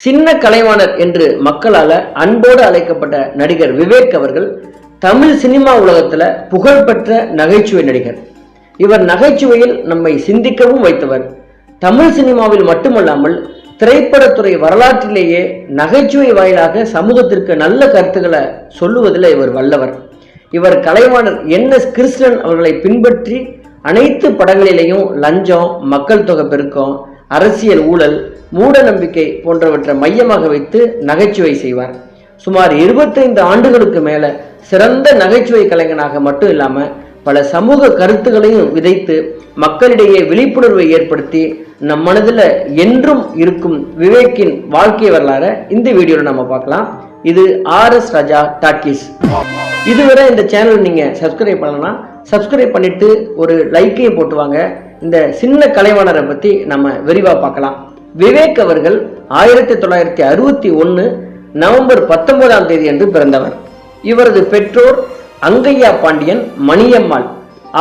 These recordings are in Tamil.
சின்ன கலைவாணர் என்று மக்களால் அன்போடு அழைக்கப்பட்ட நடிகர் விவேக் அவர்கள் தமிழ் சினிமா உலகத்துல புகழ்பெற்ற நகைச்சுவை நடிகர். இவர் நகைச்சுவையில் நம்மை சிந்திக்கவும் வைத்தவர். தமிழ் சினிமாவில் மட்டுமல்லாமல் திரைப்படத்துறை வரலாற்றிலேயே நகைச்சுவை வாயிலாக சமூகத்திற்கு நல்ல கருத்துக்களை சொல்லுவதில் இவர் வல்லவர். இவர் கலைவாணர் என்.எஸ். கிருஷ்ணன் அவர்களை பின்பற்றி அனைத்து படங்களிலேயும் லஞ்சம், மக்கள் தொகை பெருக்கம், அரசியல் ஊழல், மூட நம்பிக்கை போன்றவற்றை மையமாக வைத்து நகைச்சுவை செய்வார். சுமார் 25 ஆண்டுகளுக்கு மேல சிறந்த நகைச்சுவை கலைஞனாக மட்டும் இல்லாம பல சமூக கருத்துக்களையும் விதைத்து மக்களிடையே விழிப்புணர்வை ஏற்படுத்தி நம் மனதில் என்றும் இருக்கும் விவேக்கின் வாழ்க்கை வரலாறு இந்த வீடியோவில் நம்ம பார்க்கலாம். இது ஆர்.எஸ். ராஜா டாக்கீஸ். இதுவரை இந்த சேனல் நீங்க சப்ஸ்கிரைப் பண்ணலாம், சப்ஸ்கிரைப் பண்ணிட்டு ஒரு லைக்கையும் போட்டுவாங்க. இந்த சின்ன கலைவாணரை பத்தி நம்ம விரிவா பார்க்கலாம். விவேக் அவர்கள் 1961 நவம்பர் 19ஆம் தேதி அன்று பிறந்தவர். இவரது பெற்றோர் அங்கையா பாண்டியன், மணியம்மாள்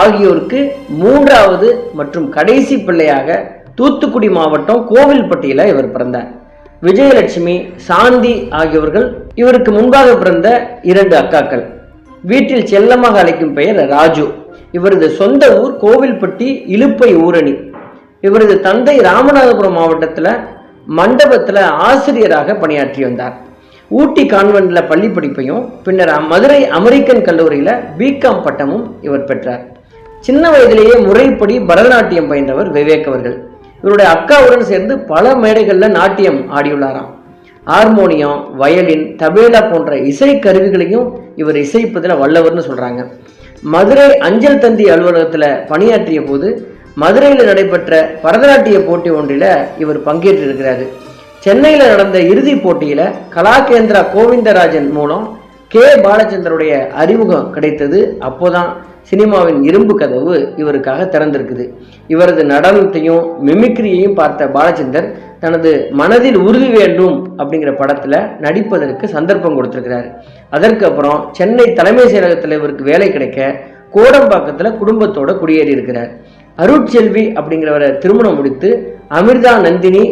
ஆகியோருக்கு மூன்றாவது மற்றும் கடைசி பிள்ளையாக தூத்துக்குடி மாவட்டம் கோவில்பட்டியில இவர் பிறந்தார். விஜயலட்சுமி, சாந்தி ஆகியோர்கள் இவருக்கு முன்பாக பிறந்த 2 அக்காக்கள். வீட்டில் செல்லமாக அழைக்கும் பெயர் ராஜு. இவரது சொந்த ஊர் கோவில்பட்டி இலுப்பை ஊரணி. இவரது தந்தை ராமநாதபுரம் மாவட்டத்தில் மண்டபத்தில் ஆசிரியராக பணியாற்றி வந்தார். ஊட்டி கான்வென்ட்ல பள்ளி படிப்பையும் பின்னர் மதுரை அமெரிக்கன் கல்லூரியில் பிகாம் பட்டமும் இவர் பெற்றார். சின்ன வயதிலேயே முறைப்படி பரதநாட்டியம் பயின்றவர் விவேக் அவர்கள். இவருடைய அக்காவுடன் சேர்ந்து பல மேடைகளில் நாட்டியம் ஆடியுள்ளாராம். ஹார்மோனியம், வயலின், தபேலா போன்ற இசை கருவிகளையும் இவர் இசைப்பதில் வல்லவர்னு சொல்றாங்க. மதுரை அஞ்சல் தந்தி அலுவலகத்தில் பணியாற்றிய போது மதுரையில் நடைபெற்ற பரதநாட்டிய போட்டி ஒன்றில் இவர் பங்கேற்றிருக்கிறாரு. சென்னையில் நடந்த இறுதி போட்டியில கலாகேந்திரா கோவிந்தராஜன் மூலம் கே. பாலச்சந்தருடைய அறிமுகம் கிடைத்தது. அப்போதான் சினிமாவின் இரும்பு கதவு இவருக்காக திறந்திருக்குது. இவரது நடனத்தையும் மிமிக்ரியையும் பார்த்த பாலச்சந்தர் தனது மனதில் உறுதி வேண்டும் அப்படிங்கிற படத்துல நடிப்பதற்கு சந்தர்ப்பம் கொடுத்திருக்கிறார். அதற்கு அப்புறம் சென்னை தலைமை செயலகத்தில் இவருக்கு வேலை கிடைக்க கோடம்பாக்கத்துல குடும்பத்தோட குடியேறி இருக்கிறார். அருட்செல்வி அப்படிங்கிறவரை திருமணம் முடித்து அமிர்தா, நந்தினி,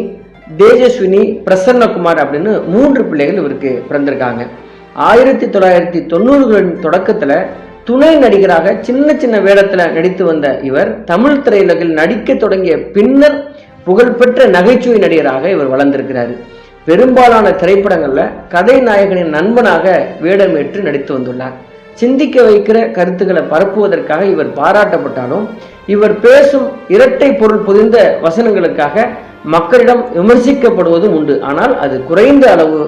தேஜஸ்வினி, பிரசன்னகுமார் அப்படின்னு 3 பிள்ளைகள் இவருக்கு பிறந்திருக்காங்க. 1990களின் தொடக்கத்துல துணை நடிகராக சின்ன சின்ன வேடத்துல நடித்து வந்த இவர் தமிழ் திரையுலகில் நடிக்க தொடங்கிய பின்னர் புகழ்பெற்ற நகைச்சுவை நடிகராக இவர் வளர்ந்திருக்கிறார். பெரும்பாலான திரைப்படங்கள்ல கதை நாயகனின் நண்பனாக வேடமேற்று நடித்து வந்துள்ளார். சிந்திக்க வைக்கிற கருத்துக்களை பரப்புவதற்காக இவர் பாராட்டப்பட்டாலும் இவர் பேசும் இரட்டை பொருள் புதிந்த வசனங்களுக்காக மக்களிடம் விமர்சிக்கப்படுவதும் உண்டு. ஆனால் அது குறைந்த அளவு.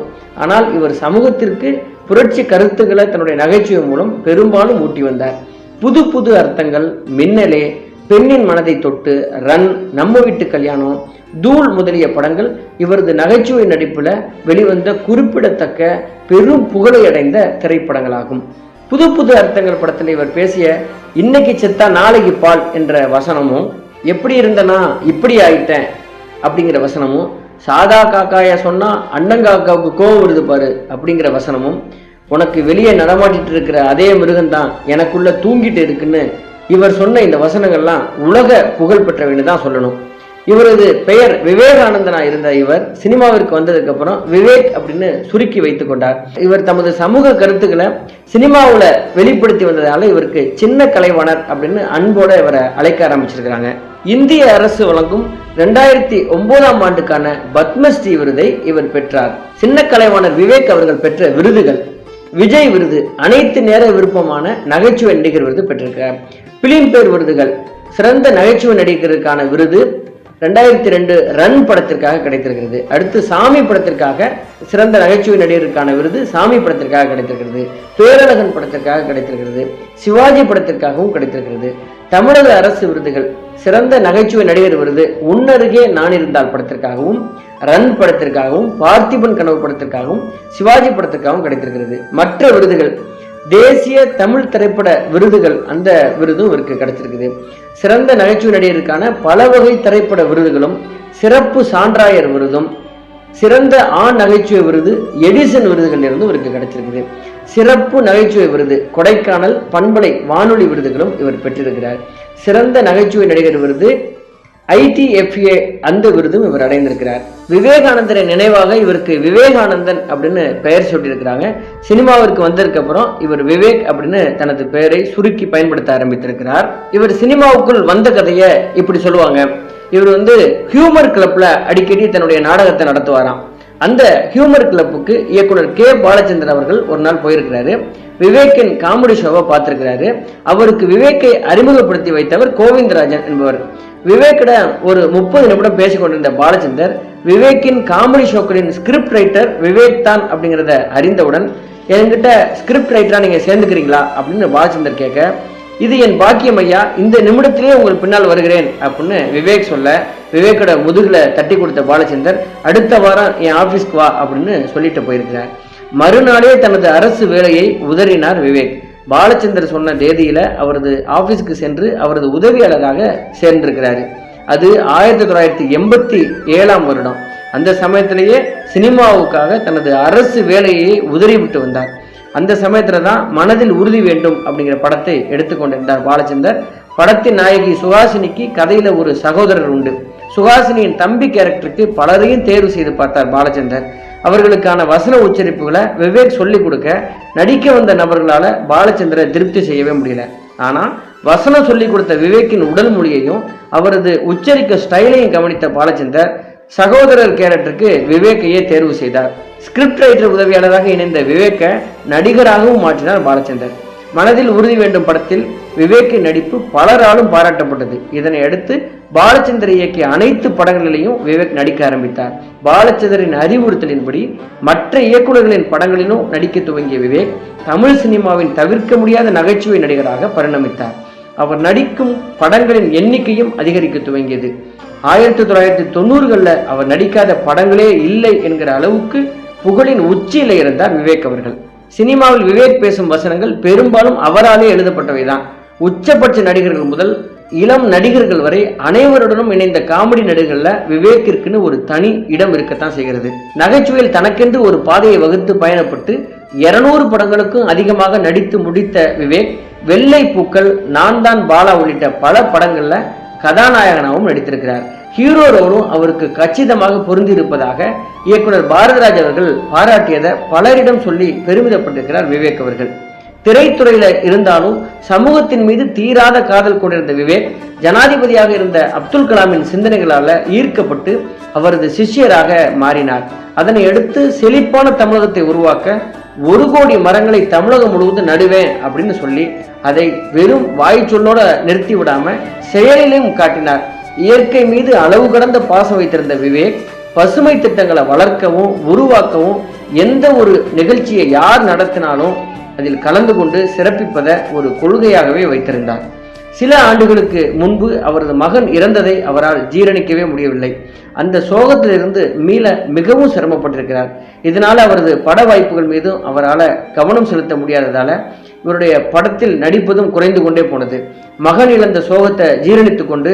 ஆனால் இவர் சமூகத்திற்கு புரட்சி கருத்துக்களை தன்னுடைய நகைச்சுவை மூலம் பெரும்பாலும் ஊட்டி வந்தார். புது புது அர்த்தங்கள், மின்னலே, பெண்ணின் மனதை தொட்டு, ரன், நம்ம வீட்டு கல்யாணம், தூள் முதலிய படங்கள் இவரது நகைச்சுவை நடிப்புல வெளிவந்த குறிப்பிடத்தக்க பெரும் புகழை அடைந்த திரைப்படங்களாகும். புது புது அர்த்தங்கள் படத்தில் இவர் பேசிய இன்னைக்கு செத்தா நாளைக்கு பால் என்ற வசனமும், எப்படி இருந்தனா இப்படி ஆயிட்டேன் அப்படிங்கிற வசனமும், சாதா காக்காய சொன்னா அண்ணங்காக்காவுக்கு கோவம் வருது பாரு அப்படிங்கிற வசனமும், உனக்கு வெளியே நடமாட்டிட்டு இருக்கிற அதே மிருகம்தான் எனக்குள்ள தூங்கிட்டு இருக்குன்னு இவர் சொன்ன இந்த வசனங்கள்லாம் உலக புகழ் பெற்றவைன்னு தான் சொல்லணும். இவரது பெயர் விவேகானந்தனா இருந்த இவர் சினிமாவிற்கு வந்ததுக்கு அப்புறம் விவேக் அப்படின்னு சுருக்கி வைத்துக் கொண்டார். இவர் தமது சமூக கருத்துக்களை சினிமாவில் வெளிப்படுத்தி வந்ததால இவருக்கு சின்ன கலைவாணர் அப்படின்னு அன்போட இவரை அழைக்க ஆரம்பிச்சிருக்கிறாங்க. இந்திய அரசு வழங்கும் 2009ஆம் ஆண்டுக்கான பத்மஸ்ரீ விருதை இவர் பெற்றார். சின்ன கலைவாணர் விவேக் அவர்கள் பெற்ற விருதுகள்: விஜய் விருது, அனைத்து நேர விருப்பமான நகைச்சுவை நடிகர் விருது பெற்றிருக்கிறார். பிலிம்பேர் விருதுகள்: சிறந்த நகைச்சுவை நடிகருக்கான விருது 2002 ரன் படத்திற்காக கிடைத்திருக்கிறது. அடுத்து சாமி படத்திற்காக சிறந்த நகைச்சுவை நடிகருக்கான விருது சாமி படத்திற்காக கிடைத்திருக்கிறது. பேரழகன் படத்திற்காக கிடைத்திருக்கிறது. சிவாஜி படத்திற்காகவும் கிடைத்திருக்கிறது. தமிழக அரசு விருதுகள்: சிறந்த நகைச்சுவை நடிகர் விருது உன்னருகே நான் இருந்தால் படத்திற்காகவும், ரன் படத்திற்காகவும், பார்த்திபன் கனவு படத்திற்காகவும், சிவாஜி படத்திற்காகவும் கிடைத்திருக்கிறது. மற்ற விருதுகள்: தேசிய தமிழ் திரைப்பட விருதுகள், அந்த விருதும் இவருக்கு கிடைச்சிருக்குது. சிறந்த நகைச்சுவை நடிகருக்கான பல வகை திரைப்பட விருதுகளும், சிறப்பு சான்றாயர் விருதும், சிறந்த ஆண் நகைச்சுவை விருது எடிசன் விருதுகள் இருந்து இவருக்கு கிடைச்சிருக்குது. சிறப்பு நகைச்சுவை விருது கொடைக்கானல் பண்பலை வானொலி விருதுகளும் இவர் பெற்றிருக்கிறார். சிறந்த நகைச்சுவை நடிகர் விருது ITFA அந்த விருதும் இவர் அடைந்திருக்கிறார். விவேகானந்தரை நினைவாக இவருக்கு விவேகானந்தன் அப்படின்னு பெயர் சொல்லியிருக்கிறாங்க. சினிமாவிற்கு வந்ததுக்கு அப்புறம் இவர் விவேக் அப்படின்னு தனது பெயரை சுருக்கி பயன்படுத்த ஆரம்பித்திருக்கிறார். இவர் சினிமாவுக்குள் வந்த கதையை இப்படி சொல்லுவாங்க. இவர் ஹியூமர் கிளப்ல அடிக்கடி தன்னுடைய நாடகத்தை நடத்துவாராம். அந்த ஹியூமர் கிளப்புக்கு இயக்குனர் K. பாலச்சந்தர் அவர்கள் ஒரு நாள் போயிருக்கிறாரு. விவேக்கின் காமெடி ஷோவை பார்த்திருக்கிறாரு. அவருக்கு விவேக்கை அறிமுகப்படுத்தி வைத்தவர் கோவிந்தராஜன் என்பவர். விவேக்கிடம் ஒரு 30 நிமிடம் பேசிக்கொண்டிருந்த பாலச்சந்தர் விவேக்கின் காமெடி ஷோக்களின் ஸ்கிரிப்ட் ரைட்டர் விவேக் தான் அப்படிங்கிறத அறிந்தவுடன், என்கிட்ட ஸ்கிரிப்ட் ரைட்டரா நீங்க சேர்ந்துக்கிறீங்களா அப்படின்னு பாலச்சந்தர் கேட்க, இது என் பாக்கியம் ஐயா, இந்த நிமிடத்திலேயே உங்கள் பின்னால் வருகிறேன் அப்படின்னு விவேக் சொல்ல, விவேக்கோட முதுகுல தட்டி கொடுத்த பாலச்சந்தர் அடுத்த வாரம் என் ஆபீஸ்க்கு வா அப்படின்னு சொல்லிட்டு போயிருக்கிறார். மறுநாளே தனது அரசு வேலையை உதறினார் விவேக். பாலச்சந்தர் சொன்ன தேதியில அவரது ஆபீஸ்க்கு சென்று அவரது உதவியாளராக சேர்ந்திருக்கிறாரு. அது 1987 வருடம். அந்த சமயத்திலேயே சினிமாவுக்காக தனது அரசு வேலையை உதறிவிட்டு வந்தார். அந்த சமயத்துல தான் மனதில் உறுதி வேண்டும் அப்படிங்கிற படத்தை எடுத்துக்கொண்டிருந்தார் பாலச்சந்தர். படத்தின் நாயகி சுஹாசினிக்கு கதையில ஒரு சகோதரர் உண்டு. சுஹாசினியின் தம்பி கேரக்டருக்கு பலரையும் தேர்வு செய்து பார்த்தார் பாலச்சந்தர். அவர்களுக்கான வசன உச்சரிப்புகளை விவேக் சொல்லிக் கொடுக்க நடிக்க வந்த நபர்களால பாலச்சந்தரை திருப்தி செய்யவே முடியல. ஆனா வசனம் சொல்லிக் கொடுத்த விவேக்கின் உடல் மொழியையும் அவரது உச்சரிக்க ஸ்டைலையும் கவனித்த பாலச்சந்தர் சகோதரர் கேரக்டருக்கு விவேக்கையே தேர்வு செய்தார். ஸ்கிரிப்ட் ரைட்டர் உதவியாளராக இணைந்த விவேக்க நடிகராகவும் மாற்றினார் பாலச்சந்தர். மனதில் உறுதி வேண்டும் படத்தில் விவேக்கின் நடிப்பு பலராலும் பாராட்டப்பட்டது. இதனை அடுத்து பாலச்சந்தர் இயக்கிய அனைத்து படங்களிலையும் விவேக் நடிக்க ஆரம்பித்தார். பாலச்சந்தரின் அறிவுறுத்தலின்படி மற்ற இயக்குநர்களின் படங்களிலும் நடிக்க துவங்கிய விவேக் தமிழ் சினிமாவின் தவிர்க்க முடியாத நகைச்சுவை நடிகராக பரிணமித்தார். அவர் நடிக்கும் படங்களின் எண்ணிக்கையும் அதிகரிக்க துவங்கியது. 1990களில் அவர் நடிக்காத படங்களே இல்லை என்கிற அளவுக்கு புகழின் உச்சியில இருந்தார் விவேக் அவர்கள். சினிமாவில் விவேக் பேசும் வசனங்கள் பெரும்பாலும் அவராலே எழுதப்பட்டவைதான். உச்சபட்ச நடிகர்கள் முதல் இளம் நடிகர்கள் வரை அனைவருடனும் இணைந்த காமெடி நடிகர்கள்ல விவேக்கிற்குன்னு ஒரு தனி இடம் இருக்கத்தான் செய்கிறது. நகைச்சுவையில் தனக்கென்று ஒரு பாதையை வகுத்து பயணப்பட்டு 200 படங்களுக்கும் அதிகமாக நடித்து முடித்த விவேக் வெள்ளை பூக்கள், நான் தான் பாலா உள்ளிட்ட பல படங்கள்ல கதாநாயகனாகவும் நடித்திருக்கிறார். ஹீரோ ரோலும் அவருக்கு கச்சிதமாக பொருந்தி இருப்பதாக இயக்குனர் பாரதிராஜ் அவர்கள் பாராட்டியதை பலரிடம் சொல்லி பெருமிதப்பட்டிருக்கிறார் விவேக் அவர்கள். திரைத்துறையில இருந்தாலும் சமூகத்தின் மீது தீராத காதல் கொண்டிருந்த விவேக் ஜனாதிபதியாக இருந்த அப்துல் கலாமின் சிந்தனைகளால ஈர்க்கப்பட்டு அவரது சிஷ்யராக மாறினார். அதனை அடுத்து செழிப்பான தமிழகத்தை உருவாக்க 1 கோடி மரங்களை தமிழகம் முழுவதும் நடுவேன் அப்படின்னு சொல்லி அதை வெறும் வாய் சொல்லோட நிறுத்தி விடாம செயலிலும் காட்டினார். இயற்கை மீது அளவு கடந்த பாசம் வைத்திருந்த விவேக் பசுமை திட்டங்களை வளர்க்கவும் உருவாக்கவும் எந்த ஒரு நிகழ்ச்சியை யார் நடத்தினாலும் அதில் கலந்து கொண்டு சிறப்பிப்பதை ஒரு கொள்கையாகவே வைத்திருந்தார். சில ஆண்டுகளுக்கு முன்பு அவரது மகன் இறந்ததை அவரால் ஜீரணிக்கவே முடியவில்லை. அந்த சோகத்திலிருந்து மீள மிகவும் சிரமப்பட்டிருக்கிறார். இதனால அவரது பட வாய்ப்புகள் மீதும் அவரால் கவனம் செலுத்த முடியாததால இவருடைய படத்தில் நடிப்பதும் குறைந்து கொண்டே போனது. மகன் இழந்த சோகத்தை ஜீரணித்துக் கொண்டு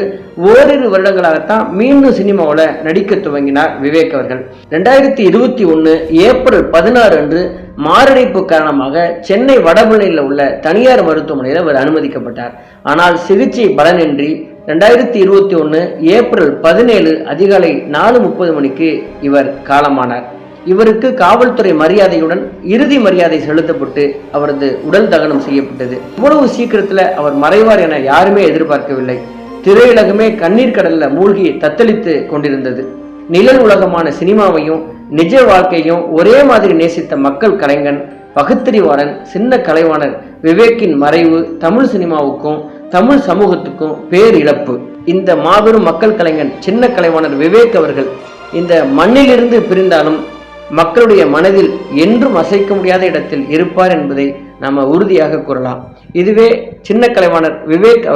ஓரிரு வருடங்களாகத்தான் மீண்டும் சினிமாவில் நடிக்க துவங்கினார் விவேக் அவர்கள். 2021 ஏப்ரல் 16 அன்று மாரடைப்பு காரணமாக சென்னை வடபழனியில் உள்ள தனியார் மருத்துவமனையில் அவர் அனுமதிக்கப்பட்டார். ஆனால் சிகிச்சை பலனின்றி 2021 ஏப்ரல் 17 அதிகாலை 4:30 மணிக்கு இவர் காலமானார். இவருக்கு காவல்துறை மரியாதையுடன் இறுதி மரியாதை செலுத்தப்பட்டு அவரது உடல் தகனம் செய்யப்பட்டது. இவ்வளவு சீக்கிரத்தில் அவர் மறைவார் என யாருமே எதிர்பார்க்கவில்லை. திரையுலகமே கண்ணீர் கடல்ல மூழ்கி தத்தளித்து கொண்டிருந்தது. நிழல் உலகமான சினிமாவையும் நிஜ வாழ்க்கையும் ஒரே மாதிரி நேசித்த மக்கள் கலைஞன், பகுத்தறிவாளன், சின்ன கலைவாணர் விவேக்கின் மறைவு தமிழ் சினிமாவுக்கும் தமிழ் சமூகத்துக்கும் பேரிழப்பு. இந்த மாபெரும் மக்கள் கலைஞன் சின்ன கலைவாணர் விவேக் அவர்கள் இந்த மண்ணிலிருந்து பிரிந்தாலும் மக்களுடைய மனதில் என்றும் அசைக்க முடியாத இடத்தில் இருப்பார் என்பதை நாம உறுதியாக கூறலாம். இதுவே சின்ன கலைவாணர் விவேக்